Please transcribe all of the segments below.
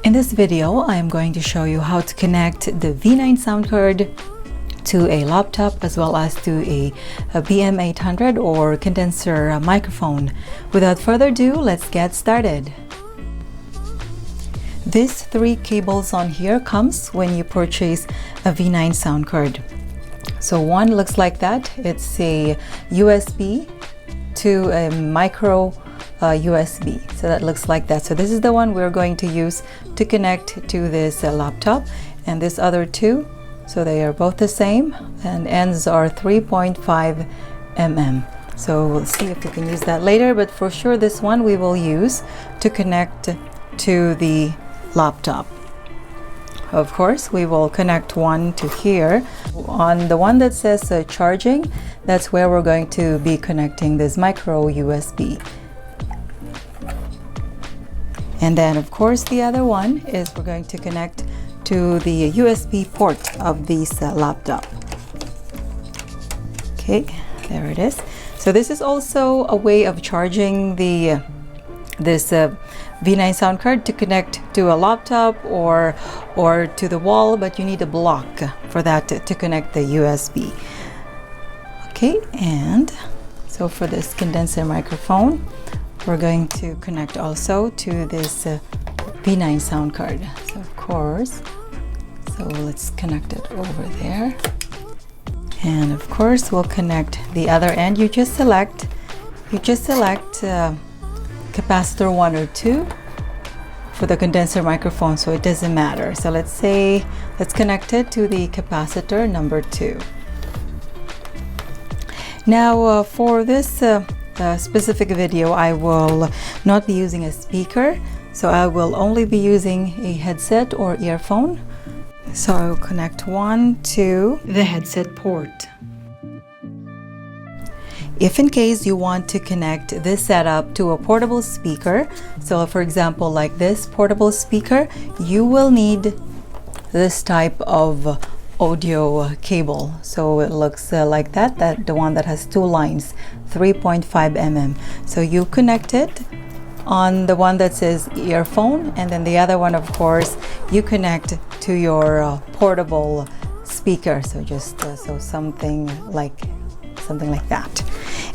In this video, I am going to show you how to connect the V9 sound card to a laptop as well as to a BM800 or condenser microphone. Without further ado, let's get started. These three cables on here comes when you purchase a V9 sound card. So one looks like that. It's a USB to a micro USB, so that looks like that. So this is the one we're going to use to connect to this laptop, and this other two, so they are both the same, and ends are 3.5 mm. So we'll see if we can use that later, but for sure this one we will use to connect to the laptop. Of course, we will connect one to here. On the one that says charging, that's where we're going to be connecting this micro USB. And then of course the other one is we're going to connect to the USB port of this laptop. Okay, there it is. So this is also a way of charging the this V9 sound card to connect to a laptop or to the wall, but you need a block for that to connect the USB. Okay, and so for this condenser microphone, we're going to connect also to this V9 sound card. So of course, so let's connect it over there. And of course, we'll connect the other end. You just select capacitor 1 or 2 for the condenser microphone, so it doesn't matter. So let's connect it to the capacitor number 2. Now for this specific video, I will not be using a speaker, so I will only be using a headset or earphone. So I will connect one to the headset port. If in case you want to connect this setup to a portable speaker, so for example like this portable speaker, you will need this type of audio cable. So it looks like that, the one that has two lines, 3.5 mm. So you connect it on the one that says earphone, and then the other one, of course, you connect to your portable speaker. So just so something like that.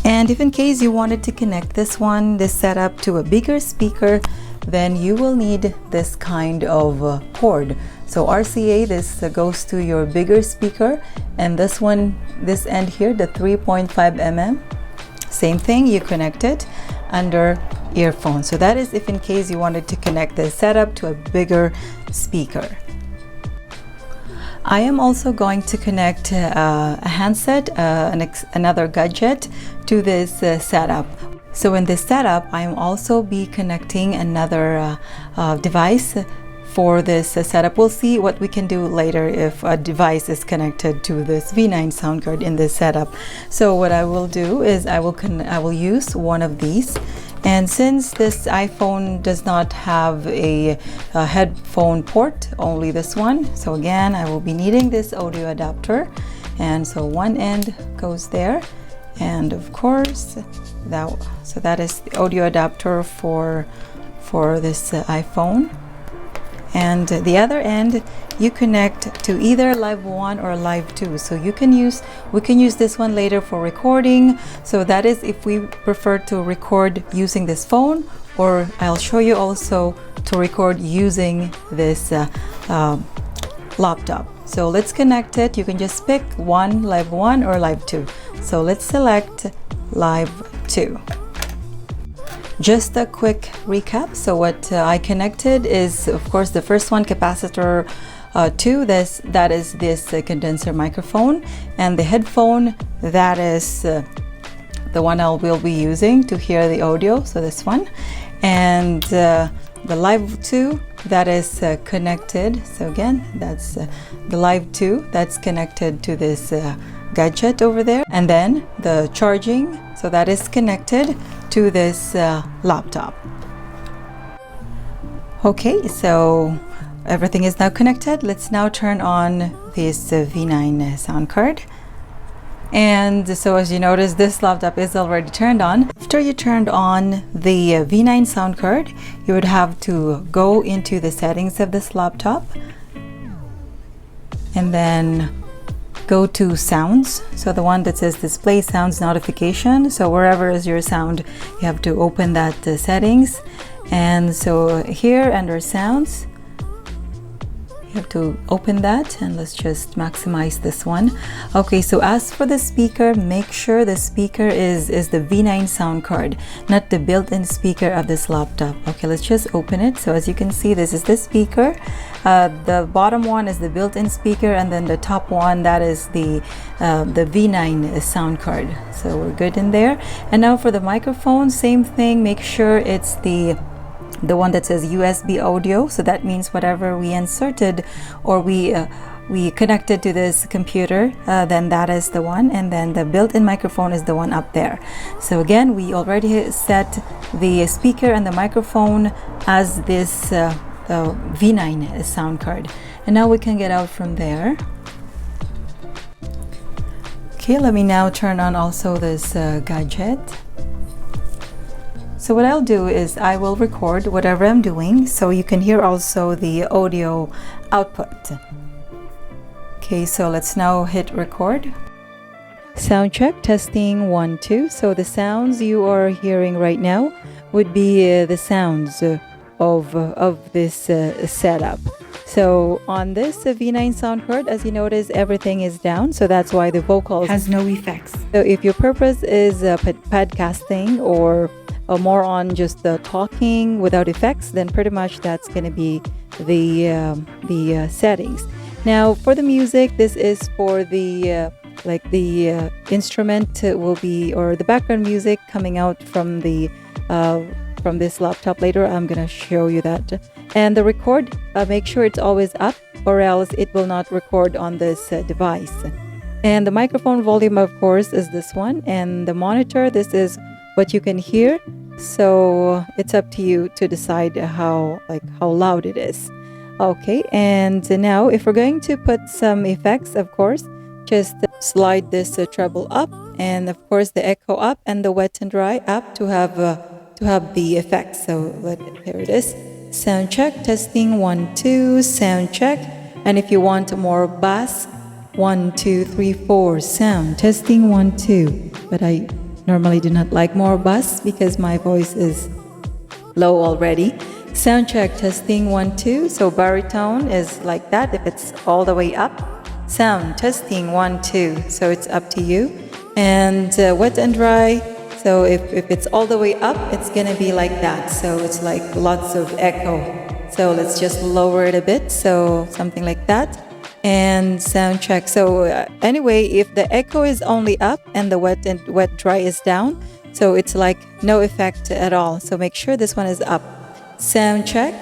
And if in case you wanted to connect this setup to a bigger speaker, then you will need this kind of cord. So RCA, this goes to your bigger speaker, and this one, this end here, the 3.5 mm, same thing, you connect it under earphone. So that is if in case you wanted to connect the setup to a bigger speaker. I am also going to connect a handset, another gadget to this setup. So in this setup, I am also be connecting another device for this setup. We'll see what we can do later if a device is connected to this V9 sound card in this setup. So what I will do is I will use one of these. And since this iPhone does not have a headphone port, only this one, so again I will be needing this audio adapter, and so one end goes there, and of course that is the audio adapter for this iPhone. And the other end you connect to either Live 1 or Live 2. So we can use this one later for recording. So that is if we prefer to record using this phone, or I'll show you also to record using this laptop. So let's connect it. You can just pick one, Live 1 or Live 2. So let's select Live 2. Just a quick recap. So what I connected is, of course, the first one, capacitor 2, that is this condenser microphone, and the headphone, that is the one I will be using to hear the audio, so this one, and the Live 2, that is connected. So again, that's the Live 2 that's connected to this gadget over there, and then the charging, so that is connected to this laptop. Okay, so everything is now connected. Let's now turn on this V9 sound card. And so as you notice, this laptop is already turned on. After you turned on the V9 sound card, you would have to go into the settings of this laptop and then go to sounds. So the one that says display sounds notification. So wherever is your sound, you have to open that settings. And so here under sounds, you have to open that, and let's just maximize this one. Okay, so as for the speaker, make sure the speaker is the V9 sound card, not the built-in speaker of this laptop. Okay, let's just open it. So as you can see, this is the speaker. The bottom one is the built-in speaker, and then the top one, that is the V9 sound card. So we're good in there. And now for the microphone, same thing. Make sure it's the one that says USB audio. So that means whatever we inserted or we connected to this computer, then that is the one, and then the built-in microphone is the one up there. So again, we already set the speaker and the microphone as this V9 sound card, and now we can get out from there. Okay, let me now turn on also this gadget. So what I'll do is I will record whatever I'm doing, so you can hear also the audio output. Okay, so let's now hit record. Sound check, testing 1 2. So the sounds you are hearing right now would be the sounds of this setup. So on this V9 sound card, as you notice, everything is down, so that's why the vocals has no effects. So if your purpose is podcasting or more on just the talking without effects, then pretty much that's going to be the settings. Now for the music, this is for the instrument will be, or the background music coming out from the from this laptop. Later I'm going to show you that. And the record, make sure it's always up, or else it will not record on this device. And the microphone volume, of course, is this one, and the monitor, this is what you can hear. So it's up to you to decide how loud it is. Okay, and now if we're going to put some effects, of course, just slide this treble up, and of course the echo up, and the wet and dry up to have the effects. So here it is. Sound check, testing 1 2, sound check. And if you want more bass, 1 2 3 4, sound testing 1 2. But I normally do not like more bass because my voice is low already. Sound check, testing 1 2. So baritone is like that if it's all the way up. Sound testing 1 2. So it's up to you. And wet and dry. So if it's all the way up, it's gonna be like that. So it's like lots of echo. So let's just lower it a bit. So something like that. And sound check. So anyway, if the echo is only up and the wet dry is down, so it's like no effect at all. So make sure this one is up. Sound check,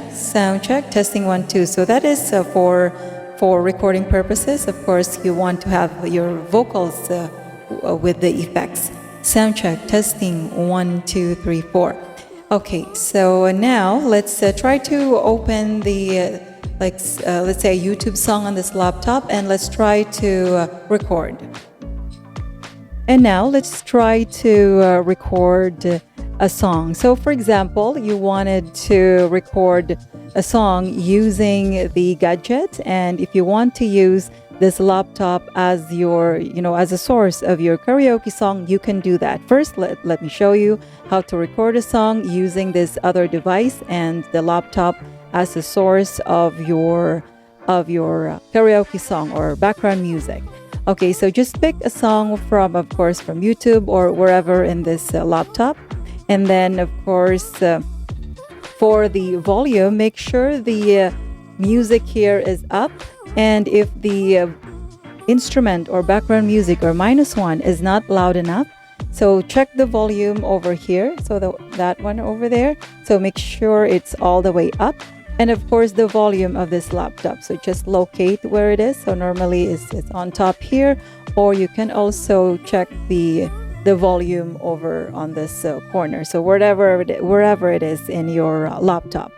testing 1 2. So that is for recording purposes. Of course, you want to have your vocals with the effects. Sound check, testing 1 2 3 4. Okay, so now let's try to open the let's say a YouTube song on this laptop, and let's try to record. And now let's try to record a song. So for example, you wanted to record a song using the gadget, and if you want to use this laptop as your, as a source of your karaoke song, you can do that. First, let me show you how to record a song using this other device and the laptop as a source of your karaoke song or background music. Okay, so just pick a song from YouTube or wherever in this laptop, and then of course for the volume, make sure the music here is up, and if the instrument or background music or -1 is not loud enough, so check the volume over here, so that one over there, so make sure it's all the way up. And of course the volume of this laptop, so just locate where it is. So normally it's on top here, or you can also check the volume over on this corner, so wherever it is in your laptop.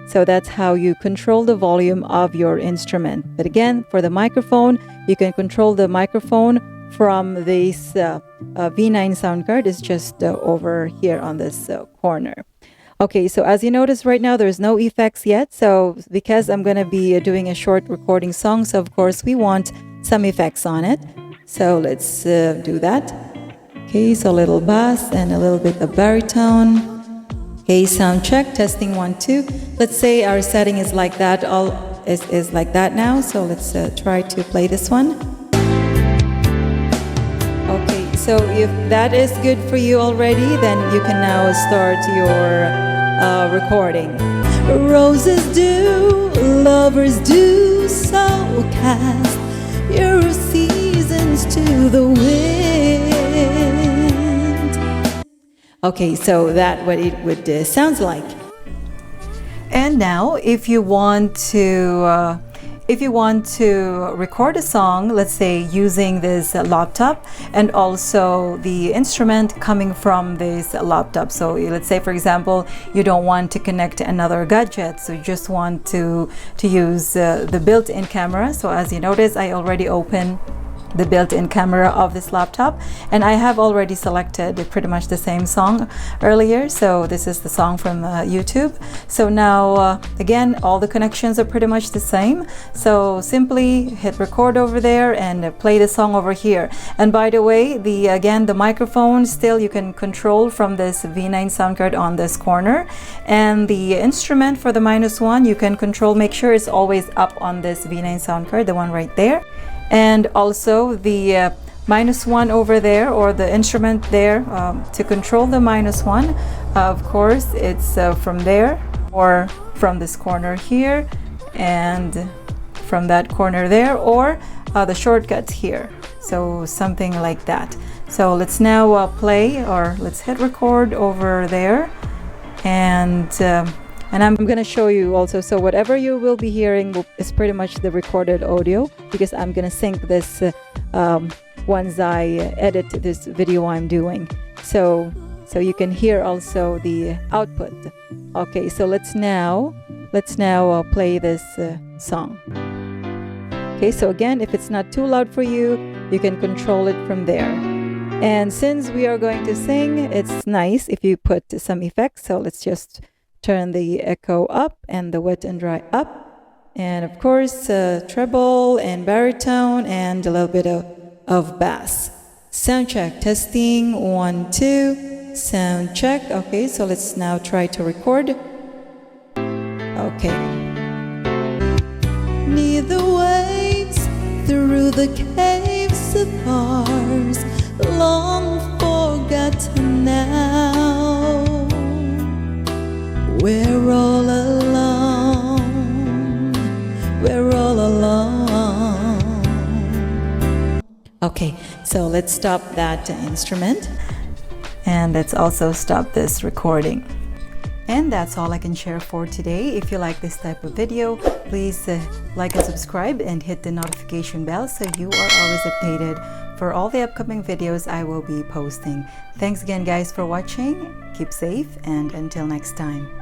So that's how you control the volume of your instrument. But again, for the microphone, you can control the microphone from this V9 sound card is just over here on this corner. Okay, so as you notice right now, there's no effects yet. So because I'm going to be doing a short recording song, so of course we want some effects on it. So let's do that. Okay, so a little bass and a little bit of baritone. Okay, sound check, testing 1, 2. Let's say our setting is like that, all is like that now. So let's try to play this one. Okay, so if that is good for you already, then you can now start your recording. Roses do, lovers do, so cast your seasons to the wind. Okay, so that what it would sounds like. And now, if you want to record a song, let's say using this laptop and also the instrument coming from this laptop. So let's say, for example, you don't want to connect another gadget, so you just want to use the built-in camera. So as you notice, I already opened the built-in camera of this laptop, and I have already selected pretty much the same song earlier. So this is the song from YouTube. So now again, all the connections are pretty much the same, so simply hit record over there and play the song over here. And by the way, the microphone still you can control from this V9 sound card on this corner, and the instrument for the -1 you can control, make sure it's always up on this V9 sound card, the one right there. And also the -1 over there, or the instrument there, to control the -1, of course it's from there or from this corner here and from that corner there, or the shortcuts here, so something like that. So let's now play, or let's hit record over there, and I'm going to show you also. So whatever you will be hearing is pretty much the recorded audio, because I'm going to sync this once I edit this video I'm doing. So you can hear also the output. Okay, so let's now play this song. Okay, so again, if it's not too loud for you, you can control it from there. And since we are going to sing, it's nice if you put some effects. So let's just turn the echo up and the wet and dry up, and of course treble and baritone and a little bit of bass. Sound check, testing 1, 2, sound check. Okay, so let's now try to record. Okay. Near the waves, through the caves of ours, long forgotten now. We're all alone, we're all alone. Okay, so let's stop that instrument, and let's also stop this recording. And that's all I can share for today. If you like this type of video, please like and subscribe and hit the notification bell so you are always updated for all the upcoming videos I will be posting. Thanks again guys for watching. Keep safe, and until next time.